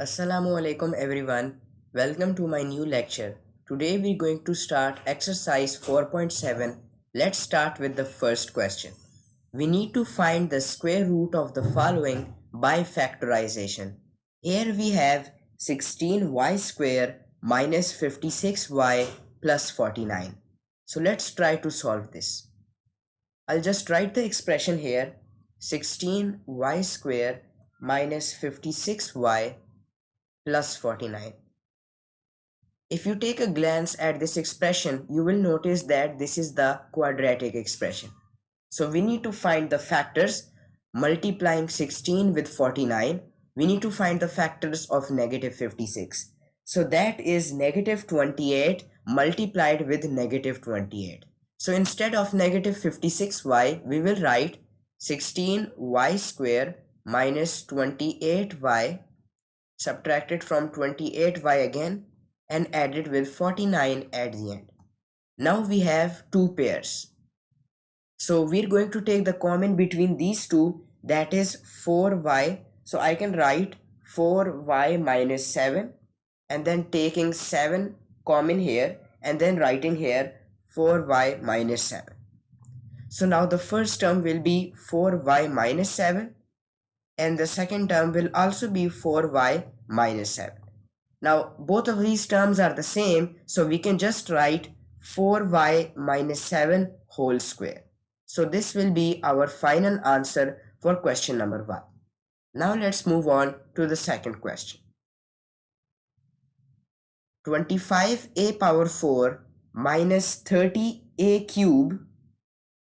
Assalamu alaikum everyone. Welcome to my new lecture. Today we're going to start exercise 4.7. Let's start with the first question. We need to find the square root of the following by factorization. Here we have 16y square minus 56y plus 49. So let's try to solve this. I'll just write the expression here 16y square minus 56y plus 49. If you take a glance at this expression, you will notice that this is the quadratic expression. So we need to find the factors multiplying 16 with 49. We need to find the factors of negative 56. So that is negative 28 multiplied with negative 28. So instead of negative 56y, we will write 16y square minus 28y subtracted from 28y again and added with 49 at the end. Now we have two pairs. So we're going to take the common between these two, that is 4y. So I can write 4y minus 7 and then taking 7 common here and then writing here 4y minus 7. So now the first term will be 4y minus 7 and the second term will also be 4y minus 7. Now both of these terms are the same, so we can just write 4y minus 7 whole square. So this will be our final answer for question number 1. Now let's move on to the second question. 25a power 4 minus 30a cube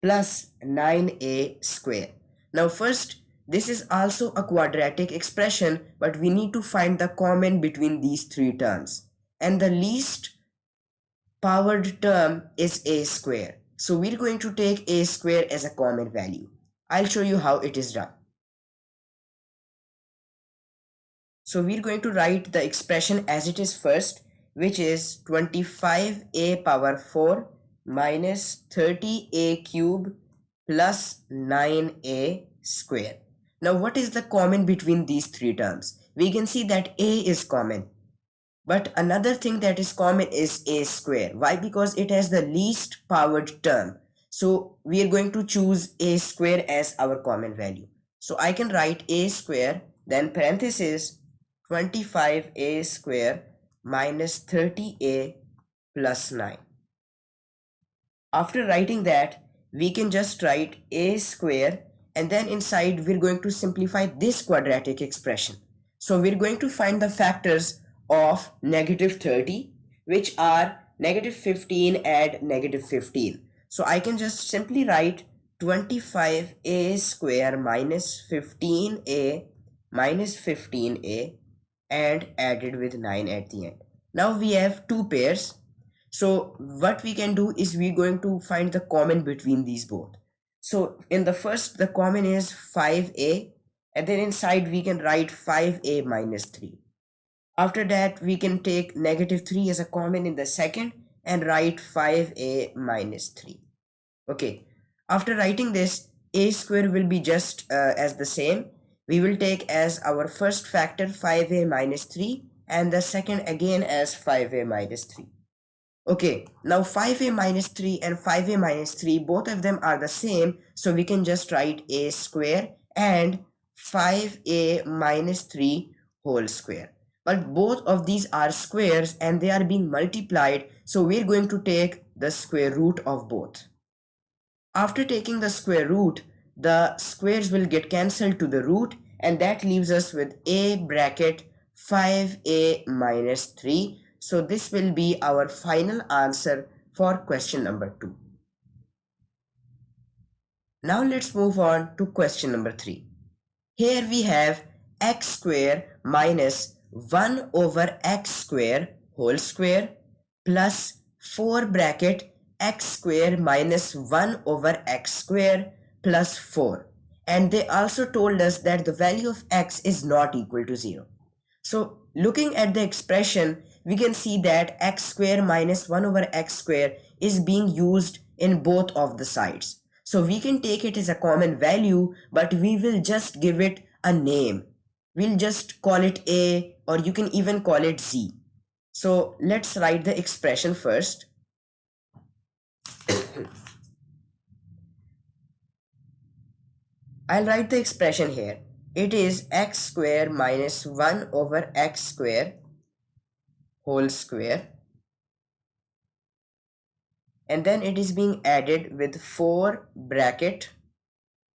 plus 9a square. Now first, this is also a quadratic expression, but we need to find the common between these three terms. And the least powered term is a square. So we're going to take a square as a common value. I'll show you how it is done. So we're going to write the expression as it is first, which is 25a power 4 minus 30a cube plus 9a square. Now what is the common between these three terms? We can see that a is common. But another thing that is common is a square. Why? Because it has the least powered term. So we are going to choose a square as our common value. So I can write a square, then parenthesis 25a square minus 30a plus 9. After writing that, we can just write a square and then inside we're going to simplify this quadratic expression. So we're going to find the factors of negative 30, which are negative 15 and negative 15. So I can just simply write 25a square minus 15a minus 15a and added with 9 at the end. Now we have two pairs. So what we can do is we're going to find the common between these both. So in the first, the common is 5a, and then inside we can write 5a minus 3. After that, we can take negative 3 as a common in the second and write 5a minus 3. Okay, after writing this, a square will be just as the same. We will take as our first factor 5a minus 3 and the second again as 5a minus 3. Okay, now 5a minus 3 and 5a minus 3, both of them are the same. So we can just write a square and 5a minus 3 whole square. But both of these are squares and they are being multiplied. So we're going to take the square root of both. After taking the square root, the squares will get cancelled to the root and that leaves us with a bracket 5a minus 3. So this will be our final answer for question number 2. Now let's move on to question number 3. Here we have x square minus 1 over x square whole square plus 4 bracket x square minus 1 over x square plus 4. And they also told us that the value of x is not equal to 0. So looking at the expression, we can see that x square minus 1 over x square is being used in both of the sides. So we can take it as a common value, but we will just give it a name. we'll just call it A, or you can even call it Z. So let's write the expression first. I'll write the expression here. It is x square minus 1 over x square whole square, and then it is being added with 4 bracket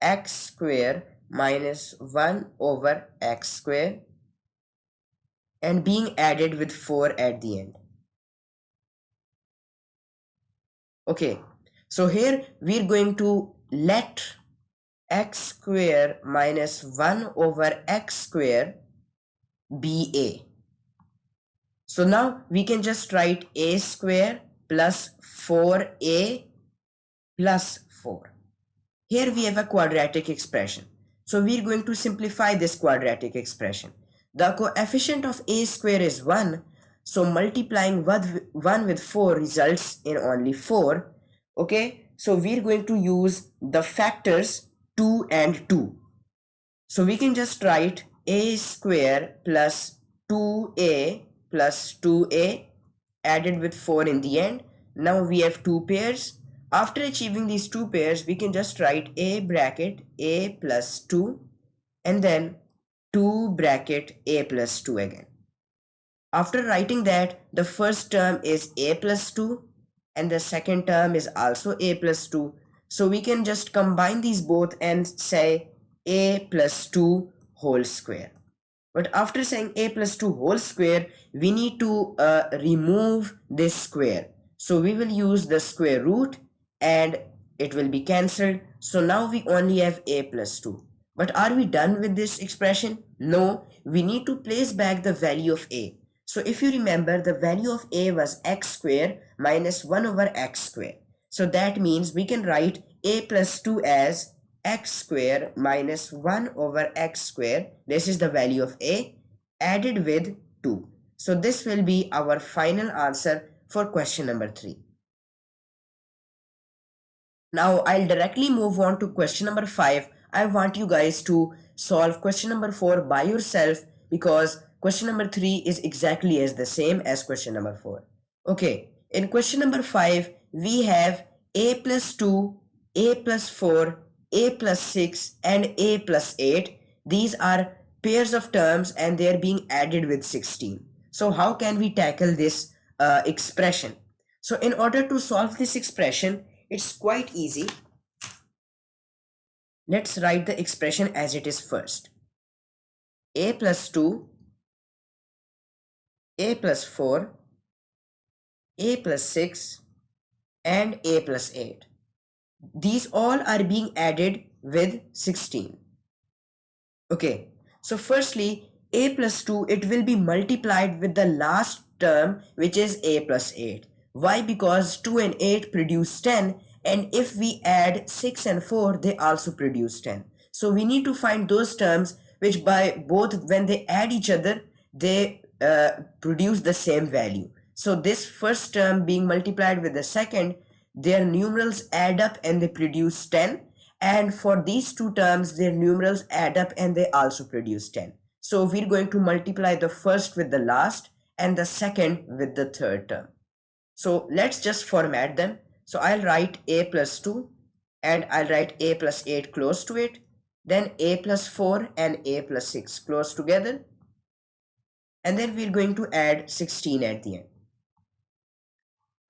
x square minus 1 over x square, and being added with 4 at the end. Okay, so here we're going to let x square minus 1 over x square be A. So now we can just write A square plus 4A plus 4. Here we have a quadratic expression. So we're going to simplify this quadratic expression. The coefficient of A square is 1. So multiplying 1 with 4 results in only 4. Okay, so we're going to use the factors 2 and 2. So we can just write A square plus 2A plus 2A added with 4 in the end. Now we have two pairs. After achieving these two pairs, we can just write A bracket A plus 2 and then 2 bracket A plus 2 again. After writing that, the first term is A plus 2 and the second term is also A plus 2. So we can just combine these both and say A plus 2 whole square. But after saying A plus 2 whole square, we need to remove this square. So we will use the square root and it will be cancelled. So now we only have A plus 2. But are we done with this expression? No, we need to place back the value of A. So if you remember, the value of A was x square minus 1 over x square. So that means we can write A plus 2 as x square minus 1 over x square. This is the value of A added with 2. So this will be our final answer for question number 3. Now I'll directly move on to question number 5. I want you guys to solve question number 4 by yourself because question number 3 is exactly as the same as question number 4. Okay, in question number 5, we have A plus 2, A plus 4, A plus 6 and A plus 8. These are pairs of terms and they are being added with 16. So how can we tackle this expression? So in order to solve this expression, it's quite easy. Let's write the expression as it is first. A plus 2, A plus 4, A plus 6 and A plus 8. These all are being added with 16. Okay, so firstly, A plus 2, it will be multiplied with the last term which is A plus 8. Why? Because 2 and 8 produce 10, and if we add 6 and 4, they also produce 10. So we need to find those terms which by both when they add each other, they produce the same value. So this first term being multiplied with the second, their numerals add up and they produce 10. And for these two terms, their numerals add up and they also produce 10. So we're going to multiply the first with the last and the second with the third term. So let's just format them. So I'll write A plus 2 and I'll write A plus 8 close to it. Then A plus 4 and A plus 6 close together. And then we're going to add 16 at the end.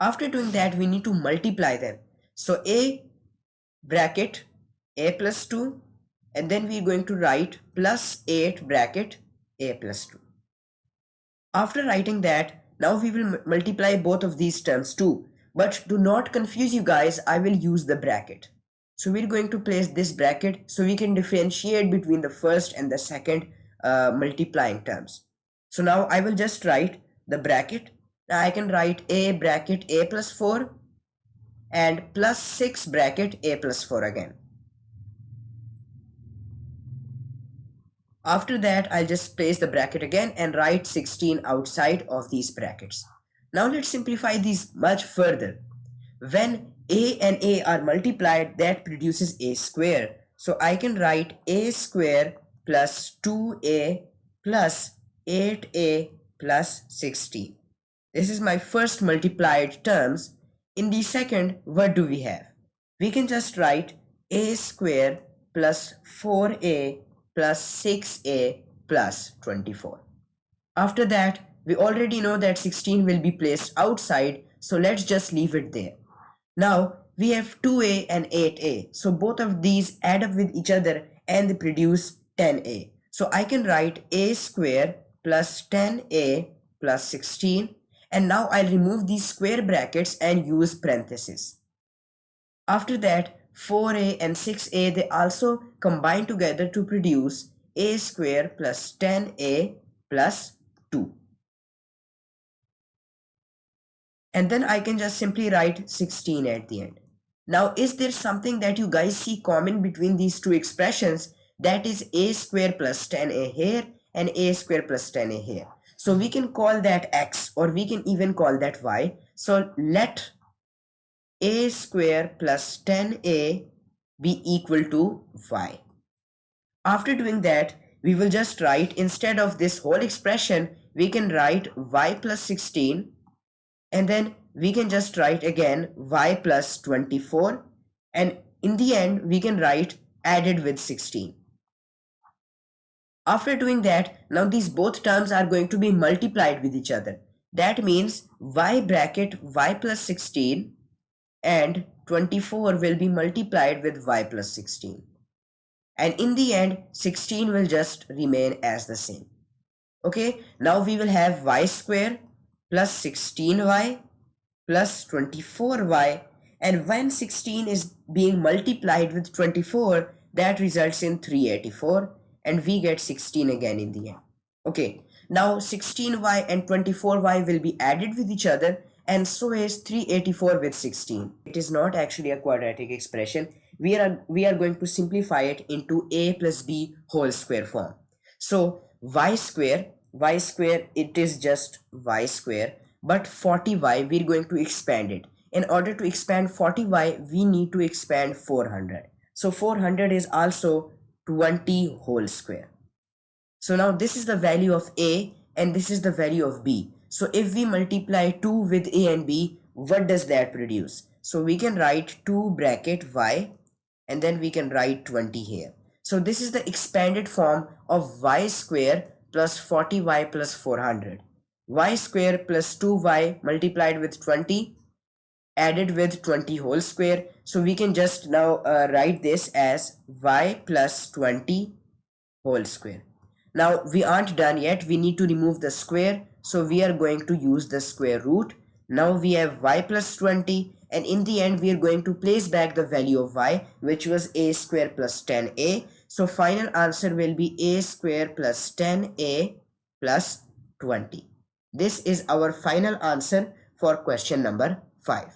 After doing that, we need to multiply them. So A bracket A plus 2 and then we're going to write plus 8 bracket A plus 2. After writing that, now we will multiply both of these terms too. But do not confuse you guys, I will use the bracket. So we're going to place this bracket so we can differentiate between the first and the second multiplying terms. So now I will just write the bracket. Now I can write A bracket A plus 4 and plus 6 bracket A plus 4 again. After that, I'll just place the bracket again and write 16 outside of these brackets. Now let's simplify these much further. When A and A are multiplied, that produces A square. So I can write A square plus 2A plus 8a plus 16. This is my first multiplied terms. In the second, what do we have? We can just write a square plus 4a plus 6a plus 24. After that, we already know that 16 will be placed outside, so let's just leave it there. Now, we have 2a and 8a, so both of these add up with each other and they produce 10a. So I can write a square plus 10a plus 16, and now I'll remove these square brackets and use parentheses. After that, 4a and 6a, they also combine together to produce a square plus 10a plus 2. And then I can just simply write 16 at the end. Now, is there something that you guys see common between these two expressions? That is a square plus 10a here and a square plus 10a here. So we can call that x, or we can even call that y. So let a square plus 10a be equal to y. After doing that, we will just write, instead of this whole expression, we can write y plus 16, and then we can just write again y plus 24, and in the end we can write added with 16. After doing that, now these both terms are going to be multiplied with each other. That means y bracket y plus 16 and 24 will be multiplied with y plus 16. And in the end, 16 will just remain as the same. Okay, now we will have y square plus 16y plus 24y, and when 16 is being multiplied with 24, that results in 384, and we get 16 again in the end. Okay, now 16y and 24y will be added with each other, and so is 384 with 16. It is not actually a quadratic expression. We are going to simplify it into a plus b whole square form. So y square, it is just y square, but 40y we're going to expand it. In order to expand 40y, we need to expand 400. So 400 is also 20 whole square. So now this is the value of a and this is the value of b. So if we multiply 2 with a and b, what does that produce? So we can write 2 bracket y, and then we can write 20 here. So this is the expanded form of y square plus 40y plus 400. Y square plus 2y multiplied with 20 added with 20 whole square. So we can just now write this as y plus 20 whole square. Now we aren't done yet. We need to remove the square. So we are going to use the square root. Now we have y plus 20, and in the end we are going to place back the value of y, which was a square plus 10a. So final answer will be a square plus 10a plus 20. This is our final answer for question number 5.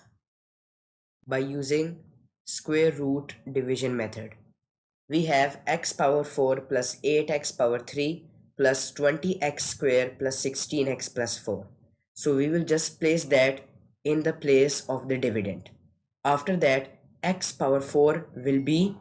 By using square root division method, we have x power 4 plus 8x power 3 plus 20x square plus 16x plus 4. So we will just place that in the place of the dividend. After that, x power 4 will be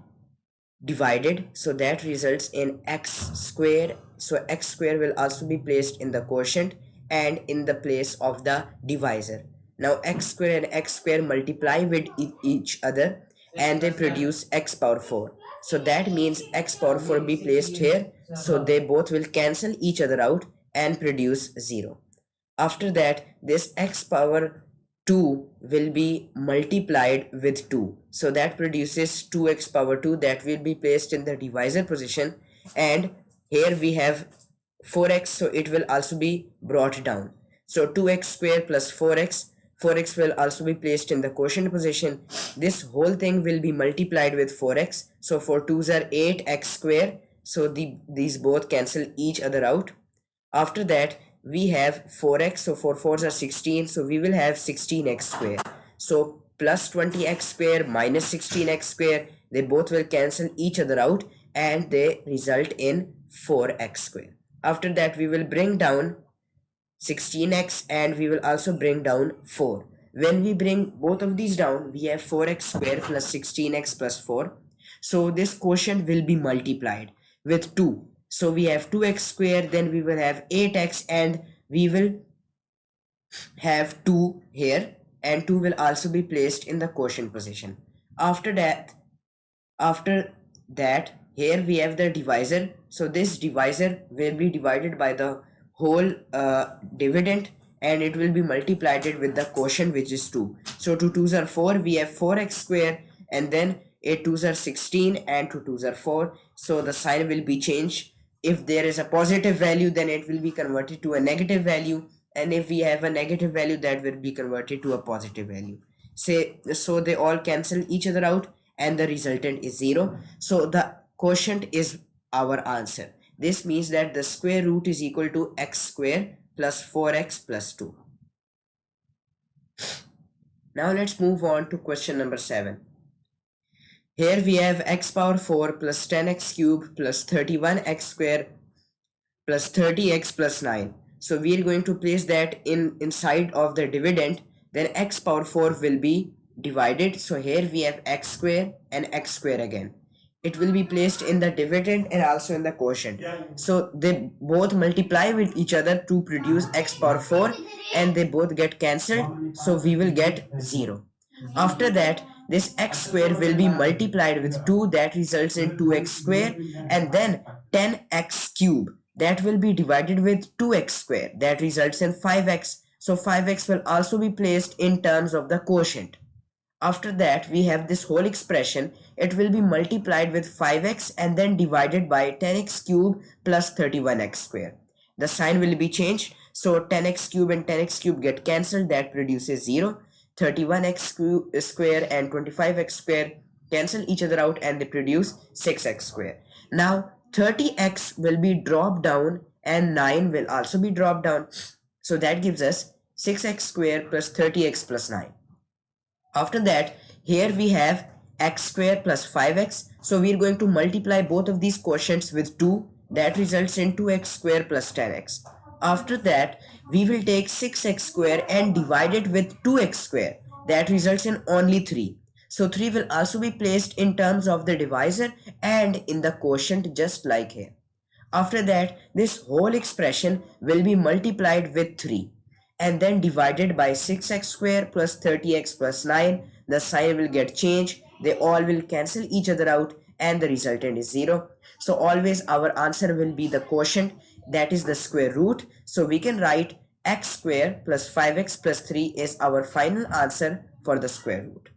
divided, so that results in x square. So x square will also be placed in the quotient and in the place of the divisor. Now x square and x square multiply with each other and they produce x power 4. So that means x power 4 be placed here, so they both will cancel each other out and produce 0. After that, this x power 2 will be multiplied with 2. So that produces 2x power 2 that will be placed in the divisor position. And here we have 4x, so it will also be brought down. So 2x square plus 4x, 4x will also be placed in the quotient position. This whole thing will be multiplied with 4x. So 4 2s are 8x square. So these both cancel each other out. After that, we have 4x, so 4 4s are 16, so we will have 16x square. So plus 20x square minus 16x square, they both will cancel each other out and they result in 4x square. After that, we will bring down 16x and we will also bring down 4. When we bring both of these down, we have 4x square plus 16x plus 4. So this quotient will be multiplied with 2. So we have 2x square, then we will have 8x, and we will have 2 here, and 2 will also be placed in the quotient position. After that here we have the divisor, so this divisor will be divided by the whole dividend, and it will be multiplied with the quotient, which is 2. So 2 2s are 4, we have 4x square, and then 8 2s are 16, and 2 2s are 4. So the sign will be changed. If there is a positive value, then it will be converted to a negative value, and if we have a negative value, that will be converted to a positive value. Say, so they all cancel each other out, and the resultant is 0. So the quotient is our answer. This means that the square root is equal to x square plus 4x plus 2. Now let's move on to question number 7. Here we have x power 4 plus 10x cube plus 31x square plus 30x plus 9. So we are going to place that inside of the dividend. Then x power 4 will be divided. So here we have x square and x square again. It will be placed in the dividend and also in the quotient. So they both multiply with each other to produce x power 4, and they both get cancelled. So we will get 0. After that, this x square will be multiplied with 2, that results in 2x square, and then 10x cube, that will be divided with 2x square, that results in 5x. So 5x will also be placed in terms of the quotient. After that, we have this whole expression. It will be multiplied with 5x and then divided by 10x cube plus 31x square. The sign will be changed. So 10x cube and 10x cube get cancelled. That produces 0. 31x square and 25x square cancel each other out, and they produce 6x square. Now 30x will be dropped down, and 9 will also be dropped down. So that gives us 6x square plus 30x plus 9. After that, here we have x square plus 5x. So we are going to multiply both of these quotients with 2. That results in 2x square plus 10x. After that, we will take 6x square and divide it with 2x square. That results in only 3. So 3 will also be placed in terms of the divisor and in the quotient, just like here. After that, this whole expression will be multiplied with 3 and then divided by 6x square plus 30x plus 9. The sign will get changed. They all will cancel each other out, and the resultant is 0. So always our answer will be the quotient, that is the square root. So we can write x square plus 5x plus 3 is our final answer for the square root.